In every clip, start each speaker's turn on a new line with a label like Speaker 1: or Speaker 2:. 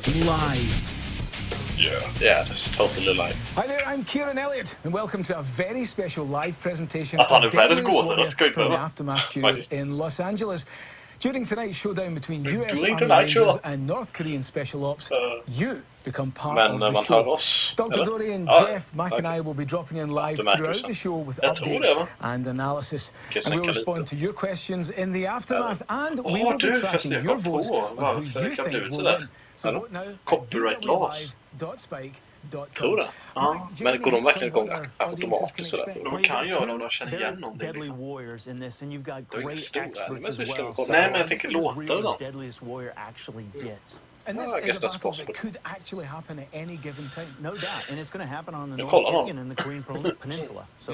Speaker 1: Live.
Speaker 2: Yeah, that's totally live.
Speaker 3: Hi there, I'm Kieran Elliott, and welcome to a very special live presentation
Speaker 2: Att han
Speaker 3: of
Speaker 2: är världens
Speaker 3: Deadliest
Speaker 2: gåta, det ska
Speaker 3: Warrior
Speaker 2: inte
Speaker 3: from the
Speaker 2: behöva.
Speaker 3: Aftermath Studios in Los Angeles. During tonight's showdown between US
Speaker 2: During
Speaker 3: Army
Speaker 2: tonight's
Speaker 3: Rangers
Speaker 2: show.
Speaker 3: and North Korean Special Ops, you become part
Speaker 2: Men
Speaker 3: of the
Speaker 2: man
Speaker 3: show.
Speaker 2: hör oss.
Speaker 3: Dr.
Speaker 2: Eller?
Speaker 3: Dorian,
Speaker 2: Ja,
Speaker 3: Jeff, Mac and I will be dropping in live
Speaker 2: det märker
Speaker 3: throughout
Speaker 2: sen.
Speaker 3: the show with
Speaker 2: Jag tror
Speaker 3: updates
Speaker 2: det, va?
Speaker 3: and analysis.
Speaker 2: Okej,
Speaker 3: And we'll
Speaker 2: snacka
Speaker 3: respond
Speaker 2: lite.
Speaker 3: to your questions in the aftermath, and we
Speaker 2: Åh,
Speaker 3: will be
Speaker 2: du,
Speaker 3: tracking
Speaker 2: förresten,
Speaker 3: your
Speaker 2: jag kom
Speaker 3: votes
Speaker 2: på
Speaker 3: on who
Speaker 2: varför
Speaker 3: you
Speaker 2: det kan bli
Speaker 3: think
Speaker 2: ut
Speaker 3: will
Speaker 2: sådär.
Speaker 3: win. So
Speaker 2: Eller?
Speaker 3: vote now at
Speaker 2: Copyright laws.
Speaker 3: dwlive.spike.com.
Speaker 2: Tror det. Ja, men går de verkligen igång automatiskt sådär? De kan göra det om de känner igen någonting.
Speaker 4: Deadly warriors in this, and you've got
Speaker 2: Det är
Speaker 4: great
Speaker 2: inga stora
Speaker 4: experts as
Speaker 2: anime
Speaker 4: well.
Speaker 2: så nej, men jag tänker
Speaker 4: This is
Speaker 2: låta
Speaker 4: really
Speaker 2: då.
Speaker 4: what Deadliest Warrior actually gets.
Speaker 3: And this
Speaker 2: I guess
Speaker 3: is a
Speaker 2: that's
Speaker 3: battle
Speaker 2: possible.
Speaker 3: that could actually happen at any given time.
Speaker 4: No doubt, and it's going to happen on the North
Speaker 2: kolla då.
Speaker 4: Korean and the Korean Peninsula. So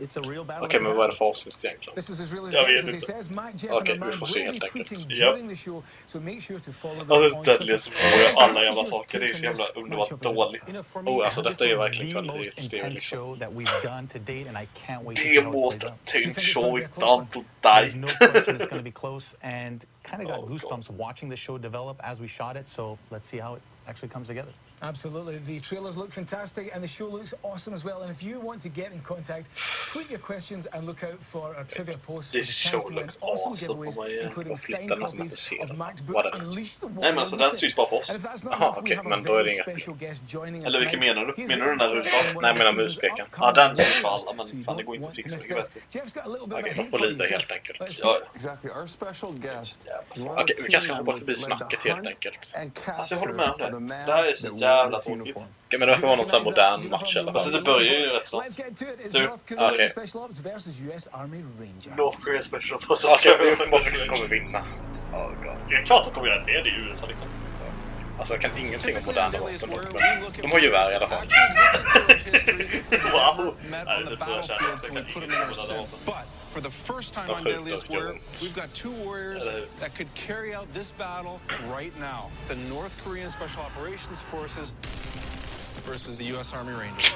Speaker 4: it's a real battle.
Speaker 2: Okej, men vad är det för avsnitt egentligen?
Speaker 3: This is as real as
Speaker 2: Jag
Speaker 3: it gets,
Speaker 2: vet
Speaker 3: as he
Speaker 2: inte.
Speaker 3: says. Mac, Jeff,
Speaker 2: Okej,
Speaker 3: and
Speaker 2: vi får se
Speaker 3: Amanda will be
Speaker 2: helt enkelt.
Speaker 3: tweeting
Speaker 2: Ja.
Speaker 3: during the show, so make sure to follow them
Speaker 2: Ja, det är
Speaker 3: on
Speaker 2: deadliest.
Speaker 3: Twitter.
Speaker 2: Och alla jävla saker. Det är så jävla underbart dåligt.
Speaker 4: You know, for me,
Speaker 2: Alltså
Speaker 4: this
Speaker 2: detta är ju
Speaker 4: was
Speaker 2: verkligen
Speaker 4: the most
Speaker 2: kvalitetsstil
Speaker 4: intense
Speaker 2: liksom.
Speaker 4: show that we've done to date, and I can't wait to see
Speaker 2: Det
Speaker 4: how it plays
Speaker 2: måste
Speaker 4: out.
Speaker 2: tänkt
Speaker 3: it's
Speaker 2: show
Speaker 3: gonna be a close
Speaker 2: utan på
Speaker 4: There's
Speaker 2: dig.
Speaker 4: no question it's going to be close, and kind of got
Speaker 2: Oh,
Speaker 4: goosebumps watching the show develop as we shot it. So let's see how it actually comes together.
Speaker 3: Absolutely. The trailers look fantastic and the show looks awesome as well. And if you want to get in contact, tweet your questions and look out for our trivia post for the
Speaker 2: This
Speaker 3: chance
Speaker 2: show
Speaker 3: to win
Speaker 2: looks
Speaker 3: awesome
Speaker 2: awesome.
Speaker 3: giveaways, including
Speaker 2: Och
Speaker 3: signed
Speaker 2: flytta den som inte
Speaker 3: copies
Speaker 2: ser
Speaker 3: of
Speaker 2: den.
Speaker 3: Mac's book,
Speaker 2: Vad är det?
Speaker 3: Unleash the
Speaker 2: Nej,
Speaker 3: Warrior
Speaker 2: men alltså den
Speaker 3: Within.
Speaker 2: syns bara på oss.
Speaker 3: And if that's not
Speaker 2: Jaha,
Speaker 3: enough, we
Speaker 2: okej,
Speaker 3: have a
Speaker 2: men då är det
Speaker 3: very
Speaker 2: inget
Speaker 3: special
Speaker 2: problem.
Speaker 3: guest joining us
Speaker 2: Eller vilken
Speaker 3: tonight.
Speaker 2: menar du?
Speaker 3: He's
Speaker 2: Menar du
Speaker 3: an
Speaker 2: den där
Speaker 3: expert in
Speaker 2: rutan?
Speaker 3: one
Speaker 2: Nej,
Speaker 3: of
Speaker 2: jag menar
Speaker 3: the season's
Speaker 2: muspekaren. Ja,
Speaker 3: upcoming
Speaker 2: den syns för
Speaker 3: warriors,
Speaker 2: alla, men
Speaker 3: so you
Speaker 2: fan det
Speaker 3: don't
Speaker 2: går inte
Speaker 3: want
Speaker 2: att
Speaker 3: to
Speaker 2: fixa
Speaker 3: miss
Speaker 2: mycket
Speaker 3: this.
Speaker 2: bättre.
Speaker 3: Jeff's got a little bit of a
Speaker 2: Okej,
Speaker 3: hint
Speaker 2: man får
Speaker 3: for you,
Speaker 2: lida
Speaker 3: Jeff.
Speaker 2: helt enkelt.
Speaker 3: Let's see.
Speaker 2: Ja,
Speaker 5: Exactly. Our special guest is one of
Speaker 2: okej,
Speaker 5: the
Speaker 2: vi
Speaker 5: team
Speaker 2: kanske ska hoppa
Speaker 5: members
Speaker 2: förbi
Speaker 5: that led
Speaker 2: snacket
Speaker 5: the
Speaker 2: helt
Speaker 5: hunt
Speaker 2: enkelt.
Speaker 5: and
Speaker 2: Alltså jag håller
Speaker 5: capture
Speaker 2: med om
Speaker 5: of the
Speaker 2: det.
Speaker 5: man
Speaker 2: Det här är så
Speaker 5: that wore
Speaker 2: jävla
Speaker 5: this
Speaker 2: tråkigt.
Speaker 5: uniform.
Speaker 2: Okej, men det verkar vara någon sån här modern match eller? Alltså det börjar ju rätt snart.
Speaker 3: Let's get to it. It's
Speaker 2: Du,
Speaker 3: North Korean
Speaker 2: okej.
Speaker 3: Special Ops versus US Army Ranger.
Speaker 2: North Korea Special Forces. Alltså du kommer vinna. Oh god. Det är klart att de kommer göra det, det är ju USA liksom. Alltså jag kan ingenting om moderna vapen dock, men de har gevär i alla fall. Wow!
Speaker 5: Met
Speaker 2: Nej,
Speaker 5: on
Speaker 2: det
Speaker 5: the
Speaker 2: är typ så jag känner,
Speaker 5: battlefield
Speaker 2: så jag
Speaker 5: and
Speaker 2: kan
Speaker 5: we put them
Speaker 2: ingenting
Speaker 5: in
Speaker 2: om
Speaker 5: our
Speaker 2: moderna
Speaker 5: set.
Speaker 2: vapen.
Speaker 5: But for the first time
Speaker 2: De
Speaker 5: on
Speaker 2: skjuter
Speaker 5: Deadliest
Speaker 2: och
Speaker 5: Warrior,
Speaker 2: gör ont.
Speaker 5: we've got two warriors
Speaker 2: Eller hur?
Speaker 5: that could carry out this battle right now. The North Korean Special Operations Forces versus the US Army Rangers.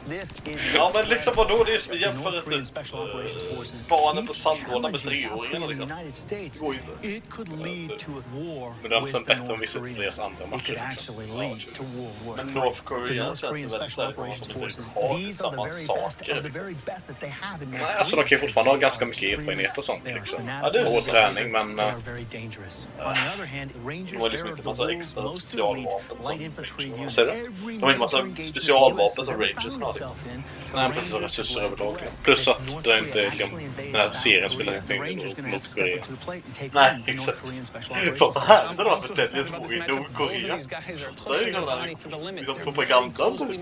Speaker 4: This is
Speaker 2: Ja men liksom vadå, det är som att
Speaker 4: the
Speaker 2: jämföra
Speaker 4: North Korean
Speaker 2: ett
Speaker 4: Special Operations Forces.
Speaker 2: barnen på
Speaker 4: Each
Speaker 2: sandlådan med
Speaker 4: challenging South Korea
Speaker 2: 3-åringarna
Speaker 4: and the
Speaker 2: liksom.
Speaker 4: United States.
Speaker 2: Det går inte.
Speaker 4: It could lead to a war
Speaker 2: Men det är
Speaker 4: with
Speaker 2: alltså
Speaker 4: the
Speaker 2: bättre om
Speaker 4: North
Speaker 2: vissa
Speaker 4: Koreans.
Speaker 2: deras andra
Speaker 4: It
Speaker 2: matcher
Speaker 4: could
Speaker 2: liksom.
Speaker 4: actually
Speaker 2: Ja,
Speaker 4: lead to World War
Speaker 2: men
Speaker 4: III.
Speaker 2: North
Speaker 4: The
Speaker 2: Korea
Speaker 4: North
Speaker 2: känns
Speaker 4: Korean
Speaker 2: ju väldigt
Speaker 4: Special
Speaker 2: såhär
Speaker 4: Operations
Speaker 2: som
Speaker 4: Forces,
Speaker 2: inte har
Speaker 4: these are
Speaker 2: samma
Speaker 4: the very best
Speaker 2: saker
Speaker 4: of the
Speaker 2: liksom.
Speaker 4: very best that they have in North
Speaker 2: Nej,
Speaker 4: Korea.
Speaker 2: alltså de kan ju fortfarande ha ganska
Speaker 4: They
Speaker 2: mycket
Speaker 4: are
Speaker 2: erfarenhet och sånt
Speaker 4: they are
Speaker 2: liksom. Ja
Speaker 4: fanatical
Speaker 2: det är hård
Speaker 4: soldiers.
Speaker 2: träning men
Speaker 4: They are very dangerous. On the other hand, Rangers,
Speaker 2: de har
Speaker 4: they're
Speaker 2: liksom inte
Speaker 4: the
Speaker 2: massa
Speaker 4: world's
Speaker 2: extra
Speaker 4: most elite
Speaker 2: specialvapen som
Speaker 4: light infantry
Speaker 2: vad
Speaker 4: unit.
Speaker 2: säger du?
Speaker 4: Every
Speaker 2: De har inte massa
Speaker 4: major engagement
Speaker 2: specialvapen
Speaker 4: the US
Speaker 2: som
Speaker 4: has ever
Speaker 2: Rangers
Speaker 4: found
Speaker 2: har
Speaker 4: itself
Speaker 2: liksom.
Speaker 4: in, the
Speaker 2: Nej, precis,
Speaker 4: Rangers
Speaker 2: resurser
Speaker 4: have led the
Speaker 2: överlag.
Speaker 4: way.
Speaker 2: Plus
Speaker 4: If
Speaker 2: att
Speaker 4: North
Speaker 2: det är inte
Speaker 4: Korea
Speaker 2: liksom,
Speaker 4: actually invades
Speaker 2: den här
Speaker 4: South
Speaker 2: serien
Speaker 4: Korea,
Speaker 2: spelar
Speaker 4: the
Speaker 2: inte in
Speaker 4: Rangers
Speaker 2: i
Speaker 4: gonna have to step
Speaker 2: Nordkorea.
Speaker 4: up to the plate and take
Speaker 2: Nej,
Speaker 4: on the North
Speaker 2: exakt.
Speaker 4: Korean Special
Speaker 2: Vad
Speaker 4: Operations
Speaker 2: här
Speaker 4: Forces.
Speaker 2: är det då för Deadliest Warrior i Nordkorea? Det är ju den där liksom propagandan. Så
Speaker 4: That's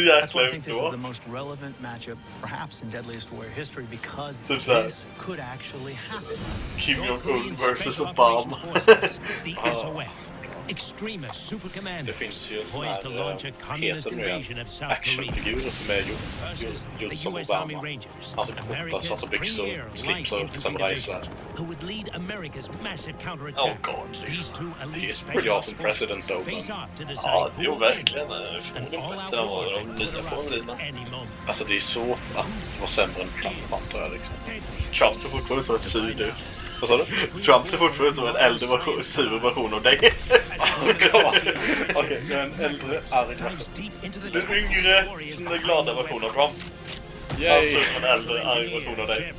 Speaker 2: jäkla
Speaker 4: why I think this is the
Speaker 2: utåt.
Speaker 4: most relevant matchup, perhaps in Deadliest Warrior history, because
Speaker 2: Typ såhär.
Speaker 4: this could actually happen.
Speaker 2: Kim
Speaker 1: North
Speaker 2: Jong-Un
Speaker 1: Korean
Speaker 2: versus
Speaker 1: Special
Speaker 2: Obama.
Speaker 1: Operations Forces, the SOF. Extremist super
Speaker 2: Det
Speaker 1: commandos
Speaker 2: finns ju
Speaker 1: poised to launch a communist
Speaker 2: heter nu
Speaker 1: invasion of South Korea
Speaker 2: actionfigurer som är
Speaker 1: versus
Speaker 2: gjord
Speaker 1: the
Speaker 2: som
Speaker 1: US Army
Speaker 2: Obama.
Speaker 1: Rangers,
Speaker 2: Alltså korta
Speaker 1: America's
Speaker 2: svarta byxor,
Speaker 1: premier light
Speaker 2: slips och
Speaker 1: infantry
Speaker 2: samurajsvärd.
Speaker 1: division, who would lead America's massive
Speaker 2: Oh
Speaker 1: counterattack.
Speaker 2: god,
Speaker 1: These two elite
Speaker 2: he's
Speaker 1: special
Speaker 2: pretty
Speaker 1: ops
Speaker 2: awesome
Speaker 1: forces
Speaker 2: president though.
Speaker 1: face
Speaker 2: Men,
Speaker 1: off to decide
Speaker 2: ja,
Speaker 1: who
Speaker 2: jo
Speaker 1: will win.
Speaker 2: verkligen.
Speaker 1: An
Speaker 2: Förmodligen
Speaker 1: all-out
Speaker 2: bättre än
Speaker 1: war
Speaker 2: vad de
Speaker 1: that
Speaker 2: nya
Speaker 1: could
Speaker 2: får
Speaker 1: erupt
Speaker 2: vinna.
Speaker 1: at any moment.
Speaker 2: Alltså det är svårt att vara sämre än Trump antar jag liksom.
Speaker 1: Deadliest.
Speaker 2: Trump ser fortfarande ut som en sur du. Vad sa du? Trump ser fortfarande ut som en äldre version, sur version av dig. Okej, en äldre arg version. Den yngre, glada version av Trump. Han ser ut som en äldre arg version av dig.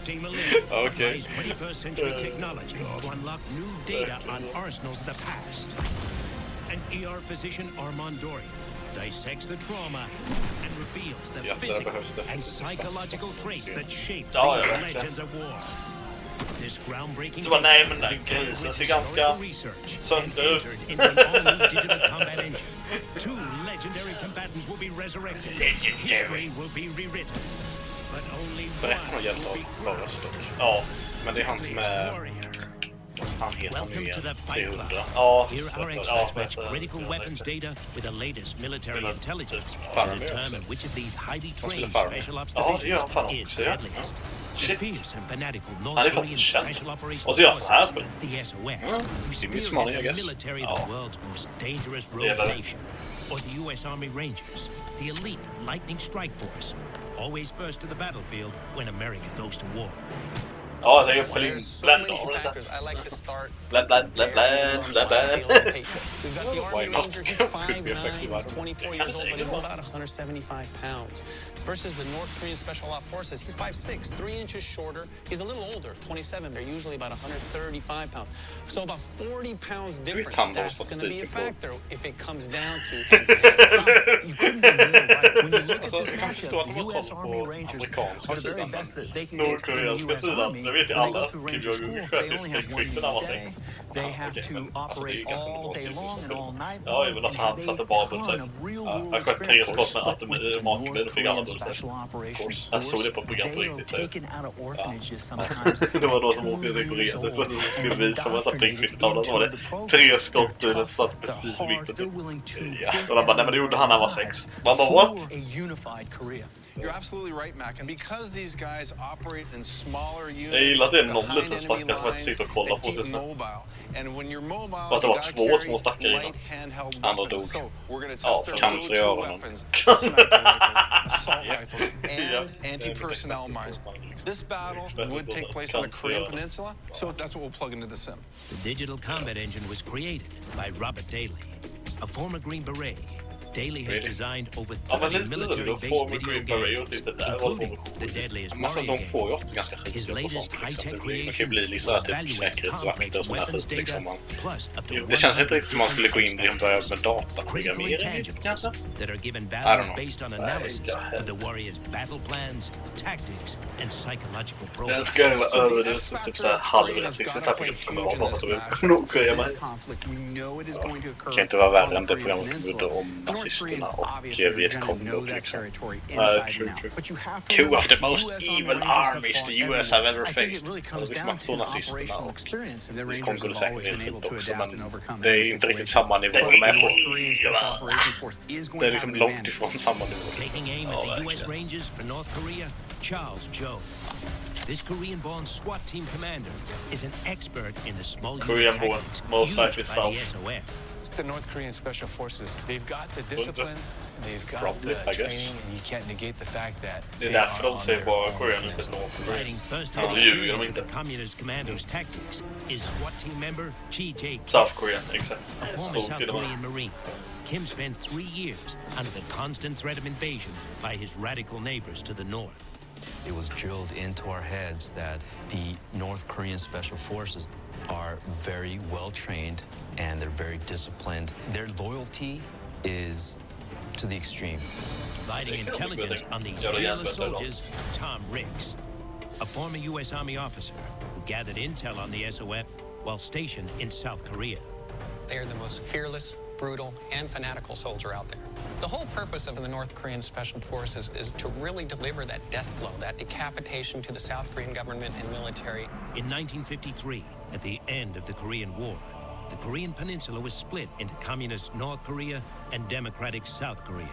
Speaker 2: Okej.
Speaker 1: 21st century technology to unlock new data on arsenals of the past. An ER physician, Armand Dorian, dissects the trauma and reveals the physical and psychological traits that shaped these legends of war. This groundbreaking
Speaker 2: Så bara, nej men den grisen ser ganska sönder ut.
Speaker 1: into an all-new digital combat engine. Two legendary combatants will be resurrected. History will be rewritten. But only
Speaker 2: Berätta
Speaker 1: one
Speaker 2: nog hjälp
Speaker 1: will
Speaker 2: av
Speaker 1: be
Speaker 2: bara
Speaker 1: crowned
Speaker 2: stock. Ja, men det är han som
Speaker 1: deadliest
Speaker 2: är...
Speaker 1: warrior.
Speaker 2: Han heter nu
Speaker 1: Welcome to the
Speaker 2: igen.
Speaker 1: Fight Club.
Speaker 2: 300. Ja,
Speaker 1: Here our
Speaker 2: ja,
Speaker 1: experts match
Speaker 2: vänta,
Speaker 1: critical
Speaker 2: vänta,
Speaker 1: weapons
Speaker 2: vänta.
Speaker 1: data with the latest military
Speaker 2: Spelar
Speaker 1: intelligence to
Speaker 2: Faramir
Speaker 1: determine
Speaker 2: också.
Speaker 1: which of these highly
Speaker 2: spelar
Speaker 1: trained
Speaker 2: Faramir.
Speaker 1: special ops
Speaker 2: Ja, det gör
Speaker 1: divisions
Speaker 2: han fan
Speaker 1: is
Speaker 2: också, ja.
Speaker 1: deadliest. The
Speaker 2: Shit.
Speaker 1: fierce and fanatical
Speaker 2: Han
Speaker 1: North
Speaker 2: är
Speaker 1: Korean
Speaker 2: faktiskt känd.
Speaker 1: special operations
Speaker 2: Och så gör han så här
Speaker 1: forces,
Speaker 2: på
Speaker 1: the SOF,
Speaker 2: det
Speaker 1: who
Speaker 2: är min smaning, I
Speaker 1: spearhead the
Speaker 2: guess.
Speaker 1: military of
Speaker 2: Ja.
Speaker 1: the world's most dangerous
Speaker 2: Det är
Speaker 1: rogue
Speaker 2: det.
Speaker 1: nation, or the US Army Rangers, the elite lightning strike force, always first to the battlefield when America goes to war.
Speaker 2: Ja, det är ju blend av det. Blend. Why not? Could be effective.
Speaker 6: 24 years old, but he's about 175 pounds. Versus the North Korean Special Ops Forces, he's 5'6", 3 inches shorter. He's a little older, 27. They're usually about 135 pounds. So about 40 pounds difference. That's going to be a factor if it comes down to you couldn't be more right. When you look at this matchup, the U.S. Army Rangers are the very best that they can get in the U.S. Army. When they go through Ranger School, they only have 1 meal a day. They have to operate all day long and all night long. They have a ton of real-world experience. But with the North Korean Special Operations Force, they are taken out of orphanages sometimes at 2 years old and indoctrinated into the program. They're tough, they're hard, they're willing to kick for a unified Korea.
Speaker 5: You're absolutely right, Mac. And because these guys operate in smaller units,
Speaker 2: Jag gillar att det är någon
Speaker 5: behind
Speaker 2: liten
Speaker 5: enemy
Speaker 2: stackare som
Speaker 5: lines,
Speaker 2: sitter och kollar på
Speaker 5: they
Speaker 2: sig
Speaker 5: keep
Speaker 2: just nu.
Speaker 5: mobile. And when you're mobile,
Speaker 2: Att det
Speaker 5: you
Speaker 2: var
Speaker 5: gotta
Speaker 2: två
Speaker 5: carry
Speaker 2: små stackare innan.
Speaker 5: light handheld
Speaker 2: Andra
Speaker 5: weapons.
Speaker 2: dog.
Speaker 5: So we're going to
Speaker 2: Ja,
Speaker 5: test their
Speaker 2: cancer i
Speaker 5: go-to
Speaker 2: öronen.
Speaker 5: weapons, sniper rifles, assault
Speaker 2: Ja.
Speaker 5: rifles,
Speaker 2: Ja.
Speaker 5: and anti-personnel mines. This battle would take place on the Korean Peninsula, so that's what we'll plug into the sim.
Speaker 1: The digital combat engine was created by Robert Daly, a former Green Beret. Daly has designed over 30 military-based video games, including the deadliest warrior game. His latest high-tech creation will evaluate complex weapons data, plus up to
Speaker 2: Det känns inte riktigt som man skulle gå in och börja med dataprogrammering kanske.
Speaker 1: that are given values based on analysis of the warrior's battle plans, tactics, and psychological
Speaker 2: Den
Speaker 1: profiles.
Speaker 2: ska ju vara över det, så typ såhär halvrealistiskt här program kommer vara bara så vi nog kan göra mig. Kan inte vara värre än det programmet som gjorde om nazisterna och Vietcong och liksom. True. Two of the most evil armies the US have ever faced. Alltså vi smakar så nazisterna och Vietcong kunde säkert helt fint också, men det är inte riktigt samma nivå de är på. Det är liksom långt ifrån samma nivå.
Speaker 1: Taking aim at the US Rangers for North Korea, Charles Joe. This Korean-born SWAT team commander is an expert in the small unit tactics used by the SOF.
Speaker 7: The North Korean Special Forces, they've got the discipline, they've got the training, and you can't negate the fact that
Speaker 2: Det är därför de säger bara Korean inte North Korea.
Speaker 1: Providing first-hand experience of the communist commandos' tactics is SWAT team member G.J.
Speaker 2: South Korea, exakt.
Speaker 1: A former South Korean Marine. Kim spent 3 years under the constant threat of invasion by his radical neighbors to the north.
Speaker 8: It was drilled into our heads that the North Korean Special Forces are very well trained and they're very disciplined. Their loyalty is to the extreme.
Speaker 1: Providing intelligence on these fearless soldiers, Tom Ricks, a former U.S. Army officer who gathered intel on the SOF while stationed in South Korea.
Speaker 9: They are the most fearless, brutal, and fanatical soldier out there. The whole purpose of the North Korean Special Forces is to really deliver that death blow, that decapitation to the South Korean government and military.
Speaker 1: In 1953, at the end of the Korean War, the Korean peninsula was split into communist North Korea and democratic South Korea.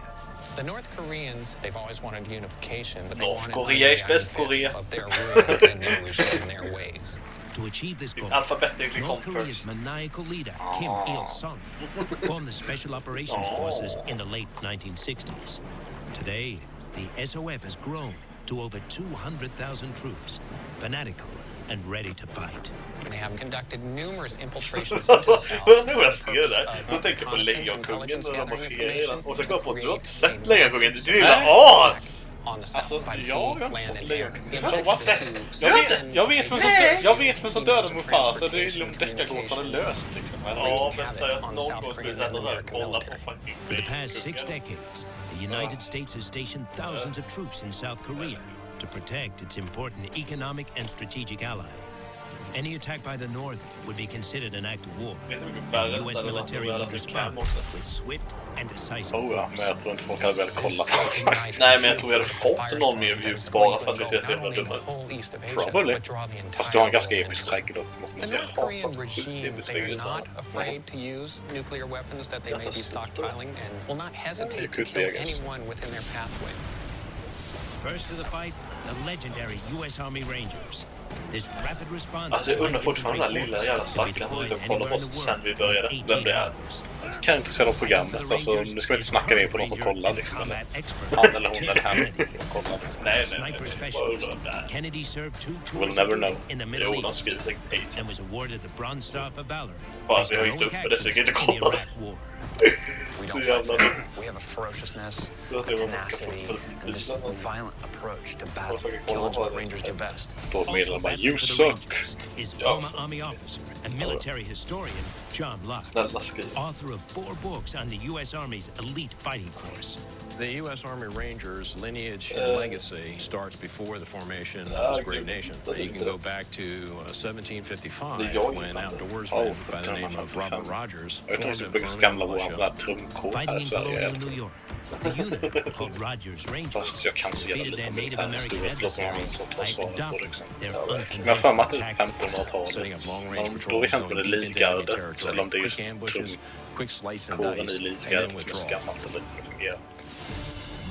Speaker 9: The North Koreans, they've always wanted unification, but they
Speaker 2: North
Speaker 9: wanted
Speaker 2: Korea is best Korea.
Speaker 9: of their rule and their regime and their ways.
Speaker 1: To achieve this goal,
Speaker 2: Alphabetically
Speaker 1: North
Speaker 2: come
Speaker 1: Korea's
Speaker 2: first.
Speaker 1: maniacal leader, Kim Il-sung, formed the Special Operations Forces in the late 1960s. Today, the SOF has grown to over 200,000 troops, fanatical and ready to fight.
Speaker 9: They have conducted numerous infiltrations into the South.
Speaker 2: Vad nu jag ser det? Jag tänker på Lejonkungen och de markerar och så går jag på att du har inte sett Lejonkungen, du är ju as! Alltså, jag har inte sett Lejonkungen. Jag vet vem som dödade Mufasa, det är lugnt, deckargåtan är löst liksom. Ja, men seriöst, någon gång skulle detta där kolla på fucking
Speaker 1: For the past 6 decades, the United States has stationed thousands of troops in South Korea to protect its important economic and strategic ally. Any attack by the North would be considered an act of war, and the U.S. military would respond with swift and decisive
Speaker 2: ja,
Speaker 1: force.
Speaker 2: men jag tror inte folk hade velat kolla på det faktiskt. Nej, men jag tror jag hade fått någon mer views bara för att vi vet vad dumma. Probably. Fast du har en ganska episk trädgård, måste man
Speaker 9: The
Speaker 2: säga.
Speaker 9: North Korean regime, they are not afraid to use nuclear weapons that they may be stockpiling and will not hesitate to kill anyone within their pathway.
Speaker 1: First to the fight, the legendary U.S. Army Rangers. This rapid response
Speaker 2: Alltså jag undrar fortfarande den där lilla jävla stackaren som inte kollar på oss sen vi började. Vem det är. Jag kan inte se programmet, alltså nu ska vi inte snacka ner på någon som kollar liksom, eller han eller hon eller han kollar liksom. Nej. We'll never know. Jo, de skriver säkert hej sen. Bara vi har inte uppe det så vi kan inte kolla. Så jävla dumt.
Speaker 8: We have a ferociousness, a tenacity, and this violent approach to battle. Killing what Rangers do best.
Speaker 2: Då meddelar bara, you suck.
Speaker 1: Is former Army officer and military historian John Locke, author of 4 books on the U.S. Army's elite fighting force.
Speaker 10: The U.S. Army Rangers lineage and legacy starts before the formation of this great nation. You can go back to 1755 when outdoorsmen by the name of Robert Rogers formed a
Speaker 1: fighting in colonial New York. The unit called Rogers Rangers defeated their native American adversaries by adopting their unconventional tactics.
Speaker 2: Då vet jag inte om det är livgardet eller om det är just trumkåren i livgardet som är så gammalt eller hur det fungerar.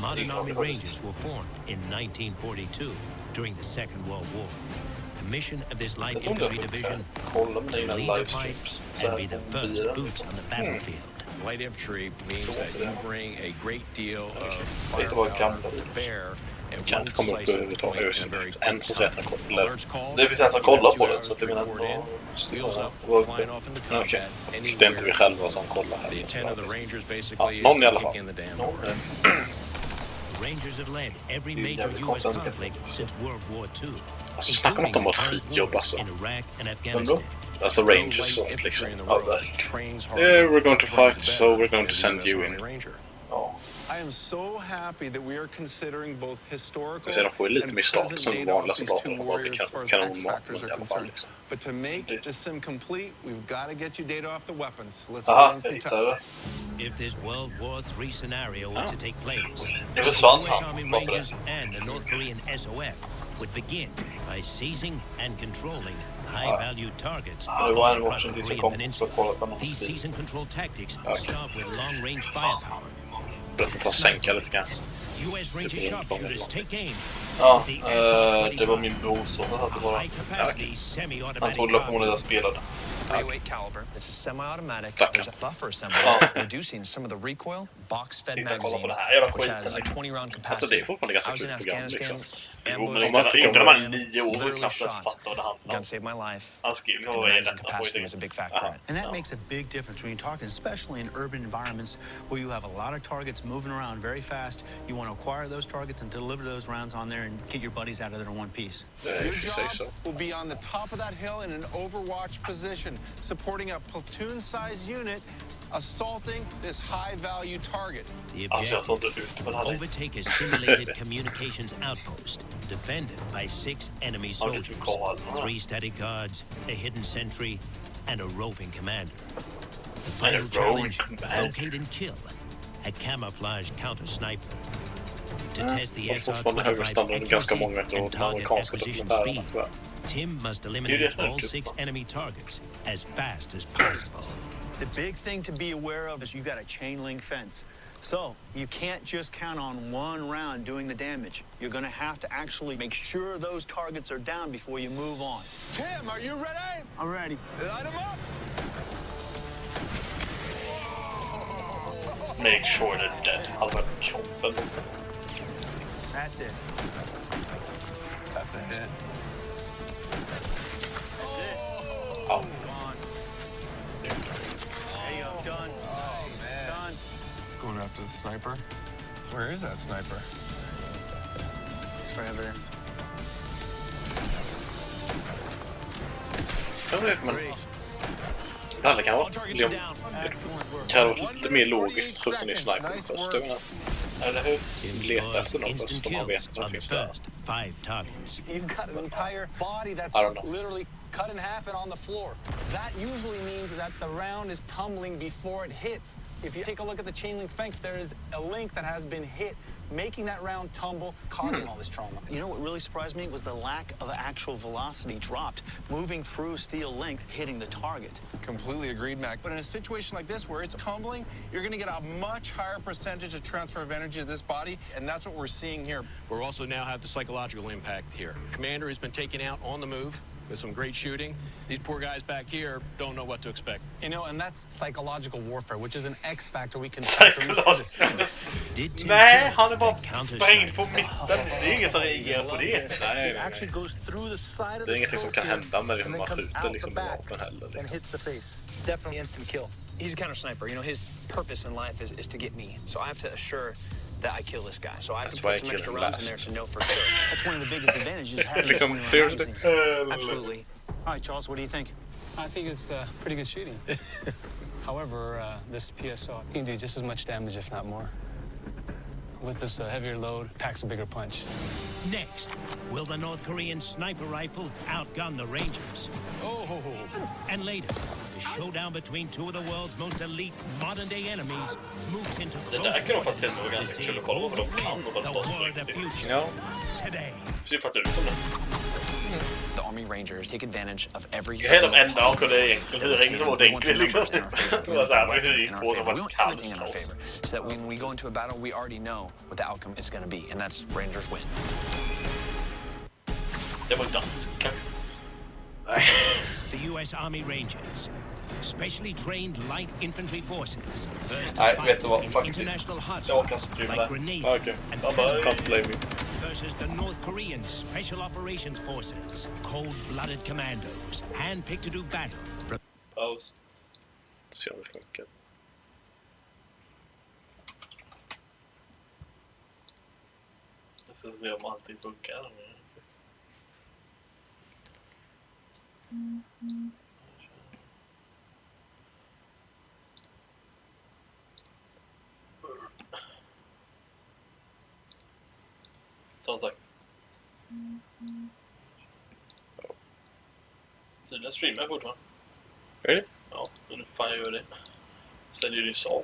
Speaker 1: Modern Army Rangers were formed in 1942 during the Second World War. The mission of this light infantry division to lead the fight and be the first boots on the battlefield.
Speaker 10: Light infantry means that you bring a great deal of firepower to bear.
Speaker 2: Kan inte komma upp överhuvudtaget. En som säger att han kollar. Det finns en som kollar på den, så att det menar ändå. Okej, det är inte vi själva som kollar här. Ja, någon i alla fall.
Speaker 1: Rangers have led every major U.S. conflict since World War II.
Speaker 2: Alltså snacka om att de har ett skitjobb alltså. Alltså Rangers sånt liksom. Yeah, we're going to fight, so we're going to send you in. Ja.
Speaker 5: I am so happy that we are considering both historical
Speaker 2: de får ju lite mer status än vanliga soldater och
Speaker 5: warriors as far as X factors are concerned. But to make the sim complete, we've got to get you data off the weapons. Let's run some tests.
Speaker 1: If this World War III scenario were to take place,
Speaker 2: the
Speaker 1: US Army Rangers and the North Korean SOF would begin by seizing and controlling high-value targets all across the Korean Peninsula. These seize and control tactics start with long-range firepower.
Speaker 2: Sänka lite grann.
Speaker 1: US Ranger sharpshooters take aim.
Speaker 2: Ja, det var min bror som hade bara. Han tog upp när jag spelade.
Speaker 8: 308 caliber. It's a semi-automatic. There's a buffer assembly reducing some of the recoil. Box-fed magazine, which has a 20-round capacity.
Speaker 2: Alltså det är fortfarande ganska kul program liksom. Inte de här 9 år knappt att fatta vad det handlar om.
Speaker 8: Save my life.
Speaker 2: Han skrev
Speaker 8: and the capacity was a big factor in it.
Speaker 11: And that makes a big difference when you're talking, especially in urban environments where you have a lot of targets moving around very fast. You want to acquire those targets and deliver those rounds on there and get your buddies out of there in one piece.
Speaker 5: Your job will be on the top of that hill in an overwatch position, supporting a platoon-sized unit assaulting this high-value target.
Speaker 1: The objective, overtake a simulated communications outpost, defended by 6 enemy soldiers, 3 static guards, a hidden sentry, and a roving commander. The final challenge, locate and kill a camouflage counter-sniper. To test the SR-25's accuracy and target acquisition speed, Tim must eliminate all 6 enemy targets as fast as possible.
Speaker 11: The big thing to be aware of is you got a chain link fence. So you can't just count on one round doing the damage. You're going to have to actually make sure those targets are down before you move on.
Speaker 5: Tim, are you ready?
Speaker 11: I'm ready.
Speaker 5: Light them up.
Speaker 2: Make sure they're dead.
Speaker 11: That's it.
Speaker 5: That's a hit.
Speaker 11: That's it.
Speaker 2: Oh.
Speaker 11: Done.
Speaker 5: Oh, man.
Speaker 11: Done.
Speaker 5: It's going after the sniper. Where is that sniper?
Speaker 11: It's right over there.
Speaker 2: Alla kan vara lite mer logiskt skjuta ner snipern först. Eller hur? Leta efter någon först om man vet att de finns där.
Speaker 1: 5 targets.
Speaker 6: You've got an entire body that's literally cut in half and on the floor. That usually means that the round is tumbling before it hits. If you take a look at the chain link fence, there is a link that has been hit, making that round tumble, causing all this trauma.
Speaker 11: You know what really surprised me was the lack of actual velocity dropped, moving through steel length, hitting the target.
Speaker 5: Completely agreed, Mac. But in a situation like this where it's tumbling, you're going to get a much higher percentage of transfer of energy to this body, and that's what we're seeing here.
Speaker 10: We're also now have the psychological impact here. Commander has been taken out on the move. with some great shooting. These poor guys back here don't know what to expect.
Speaker 6: You know, and that's psychological warfare, which is an X factor we can factor into the scene.
Speaker 2: Nej, han är bara sprängd på mitten. Det är ingen som reagerar på det. Nej. Det är ingenting som kan hända med det. Man skjuter liksom med vapen heller. Liksom.
Speaker 12: Definitely instant kill. He's a counter sniper. You know, his purpose in life is to get me. So I have to assure that I kill this guy. So I have to put some extra rounds in there to know for sure.
Speaker 11: That's one of the biggest advantages of having
Speaker 2: liksom, seriously?
Speaker 12: Absolutely.
Speaker 11: All right, Charles, what do you think?
Speaker 7: I think it's pretty good shooting. However, this PSO can do just as much damage, if not more. With this heavier load, packs a bigger punch.
Speaker 1: Next, will the North Korean sniper rifle outgun the Rangers?
Speaker 6: Oh.
Speaker 1: And later, the showdown between two of the world's most elite modern-day enemies moves into close quarters to see who will win the war of the future. Today.
Speaker 12: The Army Rangers take advantage of every
Speaker 2: Jag hela enda av det egentligen hur ringen var enkelt liksom. Det var så här hur gick på som var kallt.
Speaker 12: So that when we go into a battle, we already know what the outcome is going to be, and that's Rangers win.
Speaker 2: Det var danska.
Speaker 1: The U.S. Army Rangers, specially trained light infantry forces, first
Speaker 2: Nej,
Speaker 1: to
Speaker 2: vet du vad?
Speaker 1: fight in
Speaker 2: Faktiskt.
Speaker 1: international
Speaker 2: Jag
Speaker 1: hotspots
Speaker 2: kan streama
Speaker 1: like
Speaker 2: det.
Speaker 1: Grenada
Speaker 2: Okej.
Speaker 1: and
Speaker 2: Can't blame me.
Speaker 1: versus the North Korean Special Operations Forces, cold-blooded commandos, handpicked to do battle.
Speaker 2: Paus. Se om det funkar. Jag ska se om allting funkar. Som sagt. Tydligen streamar jag fortfarande. Är det? Ja, men nu fan jag gör det. Sen är det ju så.